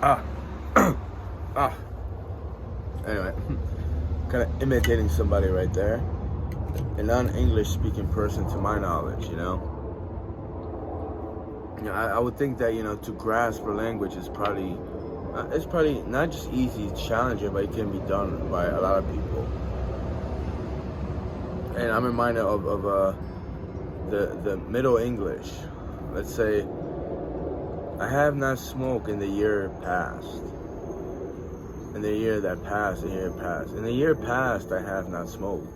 Ah, ah. Anyway, kind of imitating somebody right there. A non-English speaking person, to my knowledge, you know. I would think that to grasp a language is probably it's probably not just easy, it's challenging, but it can be done by a lot of people. And I'm reminded of the Middle English. Let's say I have not smoked in the year past. In the year that passed, the year passed. In the year past, I have not smoked.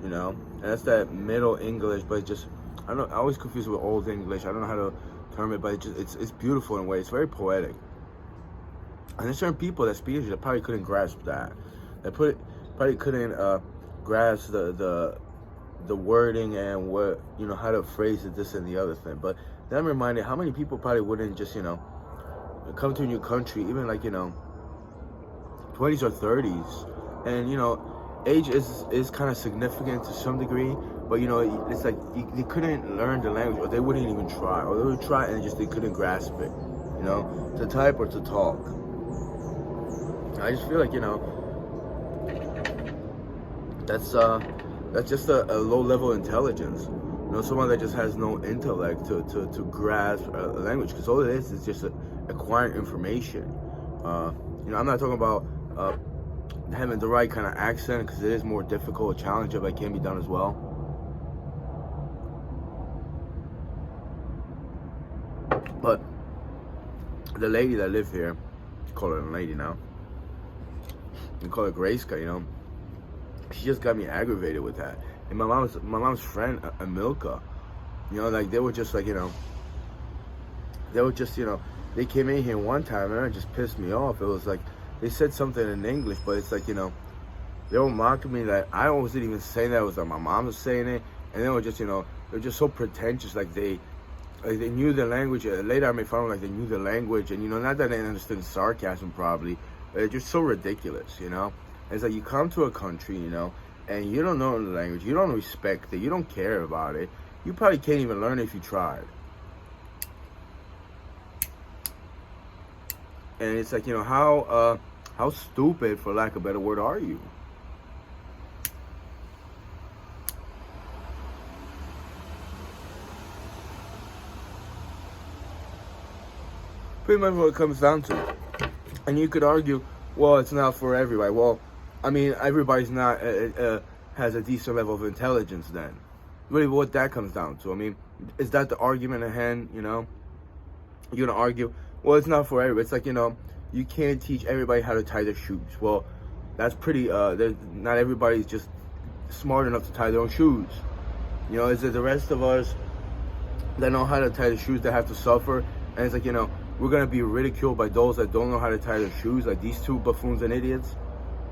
And that's that Middle English, but I always confuse it with Old English. I don't know how to term it, but it's beautiful in a way. It's very poetic. And there's certain people that speak English that probably couldn't grasp that. Probably couldn't grasp the wording and what how to phrase it, this and the other thing. But then I'm reminded how many people probably wouldn't just come to a new country, even like 20s or 30s, and age is kind of significant to some degree, but it's like they couldn't learn the language, or they wouldn't even try, or they would try and they couldn't grasp it, to type or to talk. I just feel like that's just a low level intelligence. Someone that just has no intellect to grasp a language, because all it is just acquiring information. I'm not talking about having the right kind of accent, because it is more difficult, challenging, but it can be done as well. But the lady that lived here, call her a lady now, we call her Grayska, she just got me aggravated with that. And my mom's friend, Amilka, like they were just like, they came in here one time and it just pissed me off. It was like, they said something in English, but it's like, they were mocking me that I wasn't even saying that. It was like my mom was saying it. And they were just, they're just so pretentious. Like they knew the language. Later I made fun of them, like they knew the language. And, not that they understood sarcasm probably, but they're just so ridiculous, It's like you come to a country, and you don't know the language. You don't respect it. You don't care about it. You probably can't even learn it if you tried. And it's like, how stupid, for lack of a better word, are you? Pretty much what it comes down to. And you could argue, well, it's not for everybody. Well, I mean, everybody's not has a decent level of intelligence then. Really, what that comes down to. I mean, is that the argument at hand, You're going to argue, well, it's not for everybody. It's like, you can't teach everybody how to tie their shoes. Well, that's pretty, not everybody's just smart enough to tie their own shoes. Is it the rest of us that know how to tie the shoes that have to suffer? And it's like, we're going to be ridiculed by those that don't know how to tie their shoes, like these two buffoons and idiots.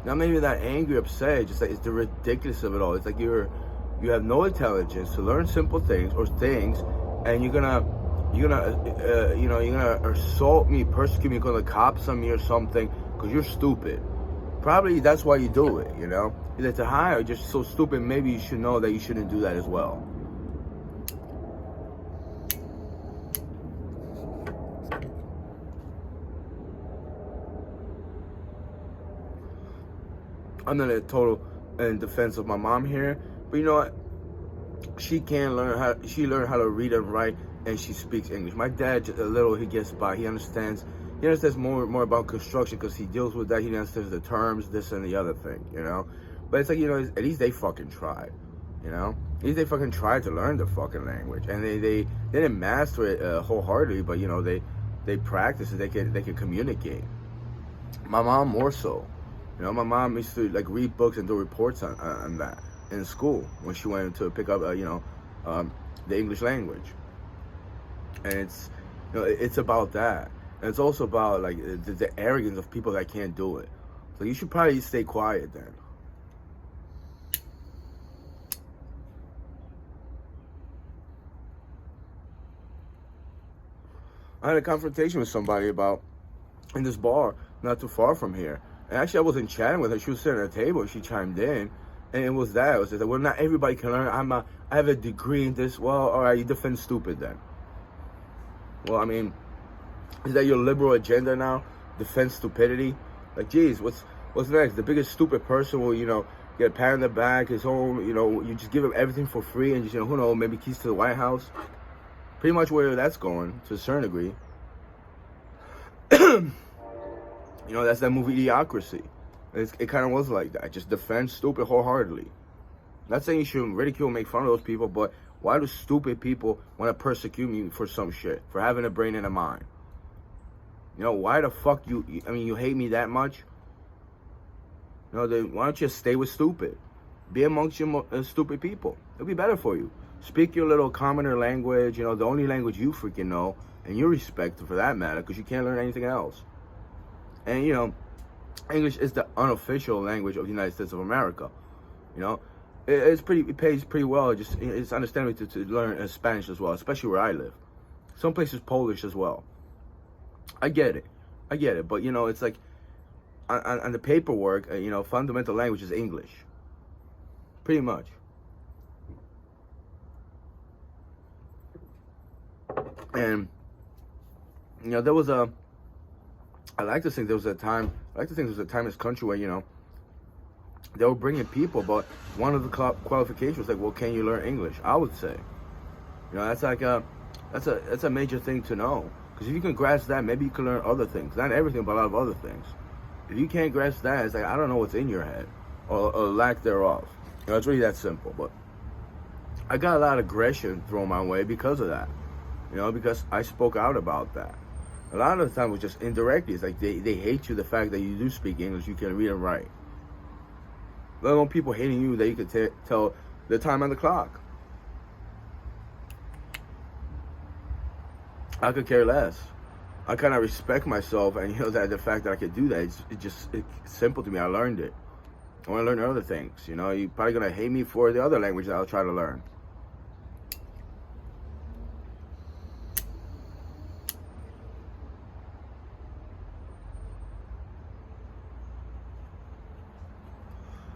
Not maybe that angry, upset, just like it's the ridiculous of it all. It's like you have no intelligence to learn simple things and you're gonna assault me, persecute me, call the cops on me or something because you're stupid. Probably that's why you do it, Either to hire or just so stupid, maybe you should know that you shouldn't do that as well. I'm not a total in defense of my mom here, but you know what? She learned how to read and write, and she speaks English. My dad, a little, he gets by. He understands more about construction because he deals with that. He understands the terms, this and the other thing, But it's like, at least they fucking tried, At least they fucking tried to learn the fucking language, and they didn't master it wholeheartedly, but they practiced it. They could communicate. My mom more so. My mom used to like read books and do reports on that in school when she went to pick up, the English language. And it's about that. And it's also about like the arrogance of people that can't do it. So you should probably stay quiet then. I had a confrontation with somebody in this bar not too far from here. And actually, I wasn't chatting with her. She was sitting at a table. She chimed in, and it was that. It was like, well, not everybody can learn. I have a degree in this. Well, all right, you defend stupid then. Well, I mean, Is that your liberal agenda now? Defend stupidity? Like, geez, what's next? The biggest stupid person will, get a pat on the back, his own, you just give him everything for free and just, who knows, maybe keys to the White House. Pretty much where that's going, to a certain degree. That's that movie Idiocracy. It kind of was like that. Just defend stupid wholeheartedly. Not saying you should ridicule, make fun of those people, but why do stupid people want to persecute me for some shit? For having a brain and a mind? Why the fuck you hate me that much? Then why don't you stay with stupid? Be amongst your stupid people. It'll be better for you. Speak your little commoner language, the only language you freaking know, and you respect for that matter, because you can't learn anything else. And, English is the unofficial language of the United States of America. It pays pretty well. It's understandable to learn Spanish as well, especially where I live. Some places Polish as well. I get it, but it's like on the paperwork, fundamental language is English, pretty much. And there was a. I like to think there was a time in this country where they were bringing people, but one of the qualifications was like, well, can you learn English? I would say, that's like that's a major thing to know. Because if you can grasp that, maybe you can learn other things. Not everything, but a lot of other things. If you can't grasp that, it's like, I don't know what's in your head. Or lack thereof. It's really that simple. But I got a lot of aggression thrown my way because of that. Because I spoke out about that. A lot of the time it was just indirectly. It's like they hate you, the fact that you do speak English, you can read and write. Let alone people hating you that you could tell the time on the clock. I could care less. I kind of respect myself, and that the fact that I could do that, it's simple to me. I learned it. I want to learn other things. You're probably gonna hate me for the other language that I'll try to learn.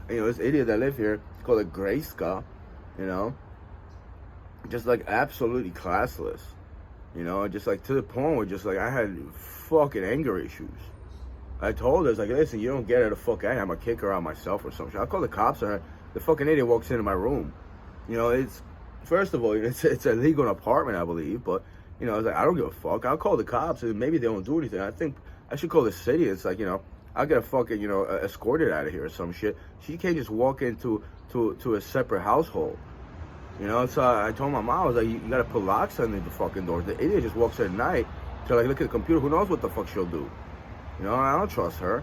This idiot that live here, called a Grayska, just like absolutely classless. Just like to the point where just like I had fucking anger issues. I told her, I was like, listen, you don't get her the fuck out. I'm gonna kick her out myself or something. I'll call the cops on her. The fucking idiot walks into my room. It's, first of all, it's illegal in an apartment, I believe, but, I was like, I don't give a fuck. I'll call the cops and maybe they don't do anything. I think I should call the city. It's like, I'll get a fucking, escorted out of here or some shit. She can't just walk into a separate household. So I told my mom, I was like, you gotta put locks on the fucking doors. The idiot just walks at night to like look at the computer. Who knows what the fuck she'll do? I don't trust her.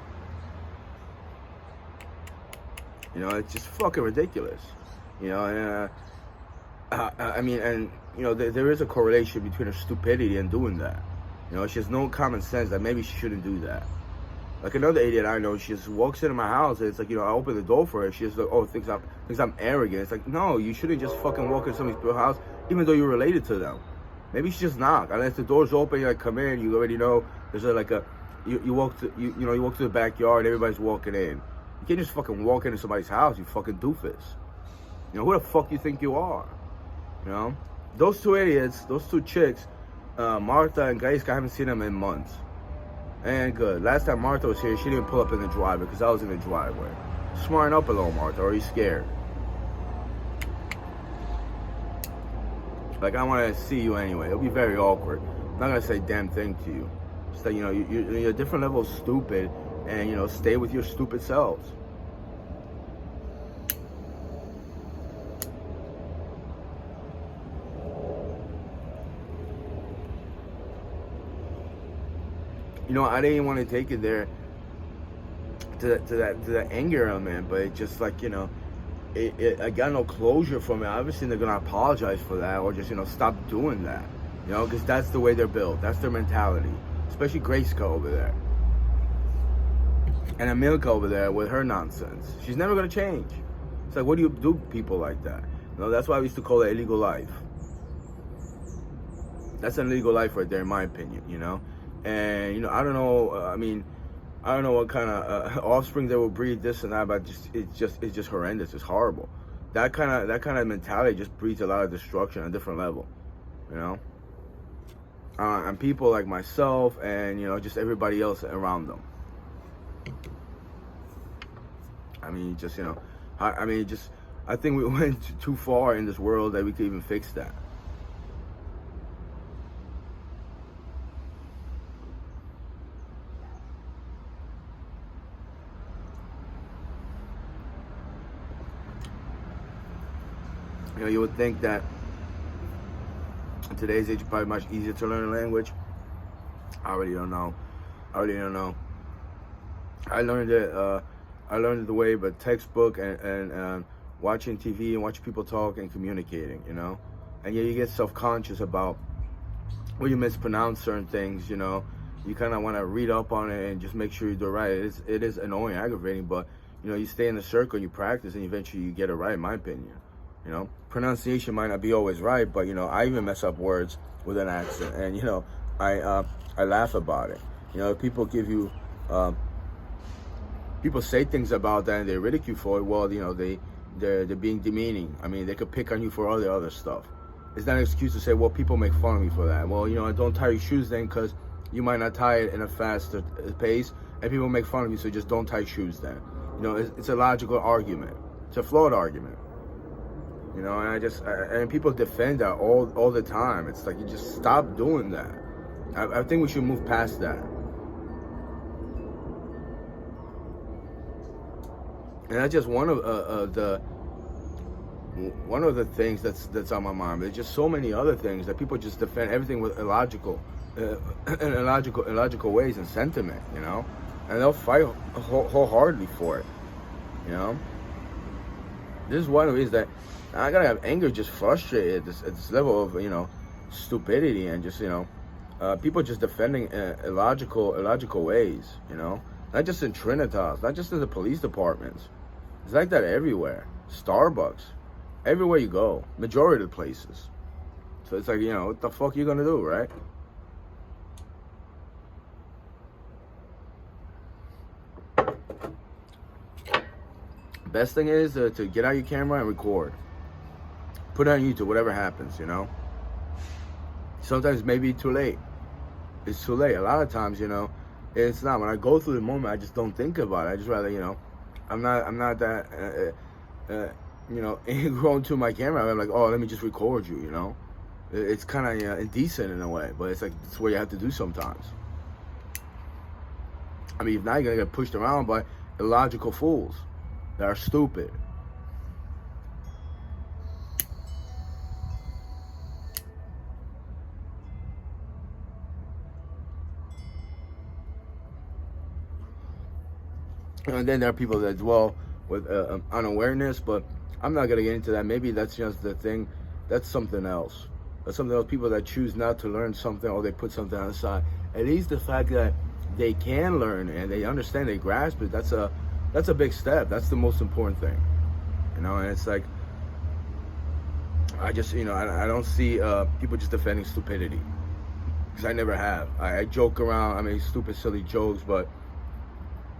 It's just fucking ridiculous. There is a correlation between her stupidity and doing that. She has no common sense that maybe she shouldn't do that. Like another idiot I know, she just walks into my house and it's like, I open the door for her. She's like, thinks I'm arrogant. It's like, no, you shouldn't just fucking walk into somebody's house, even though you're related to them. Maybe she just knock. Unless the door's open, you like come in, you already know there's you walk to you walk to the backyard, everybody's walking in. You can't just fucking walk into somebody's house, you fucking doofus. Who the fuck you think you are? Those two idiots, those two chicks, Martha and Gaiska, I haven't seen them in months. And good. Last time Martha was here, she didn't pull up in the driveway because I was in the driveway. Smarten up a little, Martha, or are you scared? Like, I want to see you anyway. It'll be very awkward. I'm not going to say a damn thing to you. Just that, you're a different level of stupid, and, stay with your stupid selves. I didn't want to take it there to that anger element, but it just like, I got no closure from it. Obviously, they're gonna apologize for that, or just stop doing that, because that's the way they're built. That's their mentality, especially Grayska over there, and Amilka over there with her nonsense. She's never gonna change. It's like, what do you do people like that? That's why we used to call it illegal life. That's an illegal life right there, in my opinion. And I don't know. I don't know what kind of offspring they will breed, this and that, but it's just horrendous. It's horrible. That kind of mentality just breeds a lot of destruction on a different level. and people like myself and, just everybody else around them. I mean, I think we went too far in this world that we could even fix that. You would think that in today's age, it's probably much easier to learn a language. I really don't know. I learned it. I learned it the way of a textbook and watching TV and watching people talk and communicating. And you get self-conscious about when you mispronounce certain things. You kind of want to read up on it and just make sure you do it right. It is annoying, aggravating, but you stay in the circle and you practice, and eventually you get it right. In my opinion. Pronunciation might not be always right, but I even mess up words with an accent, and I laugh about it. People give you people say things about that and they ridicule for it. Well, they're being demeaning. I mean, they could pick on you for all the other stuff. It's not an excuse to say, well, people make fun of me for that. Well, I don't tie your shoes then, because you might not tie it in a faster pace, and people make fun of you, so just don't tie shoes then. It's a logical argument. It's a flawed argument. And people defend that all the time. It's like, you just stop doing that. I think we should move past that. And that's just one of the things that's on my mind. There's just so many other things that people just defend everything with illogical ways and sentiment, and they'll fight wholeheartedly for it, This is one of the ways that I gotta have anger, just frustrated at this level of stupidity, and just people just defending illogical ways, not just in Trinitas, not just in the police departments. It's like that everywhere. Starbucks, everywhere you go, majority of the places. So it's like, what the fuck you gonna do, right? Best thing is to get out your camera and record. Put it on YouTube, whatever happens, Sometimes maybe too late. It's too late. A lot of times, it's not. When I go through the moment, I just don't think about it. I just rather, I'm not that, grown to my camera. I'm like, oh, let me just record you, It's kind of indecent in a way, but it's like, it's what you have to do sometimes. I mean, if not, you're going to get pushed around by illogical fools that are stupid. And then there are people that dwell with unawareness, but I'm not going to get into that. Maybe that's just the thing. That's something else. That's something else. People that choose not to learn something, or they put something on the side. At least the fact that they can learn and they understand, they grasp it, that's a big step. That's the most important thing. And it's like, I just, I don't see people just defending stupidity. Because I never have. I joke around, I mean, stupid, silly jokes, but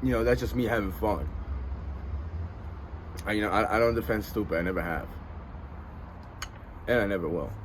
that's just me having fun. I don't defend stupid. I never have, and I never will.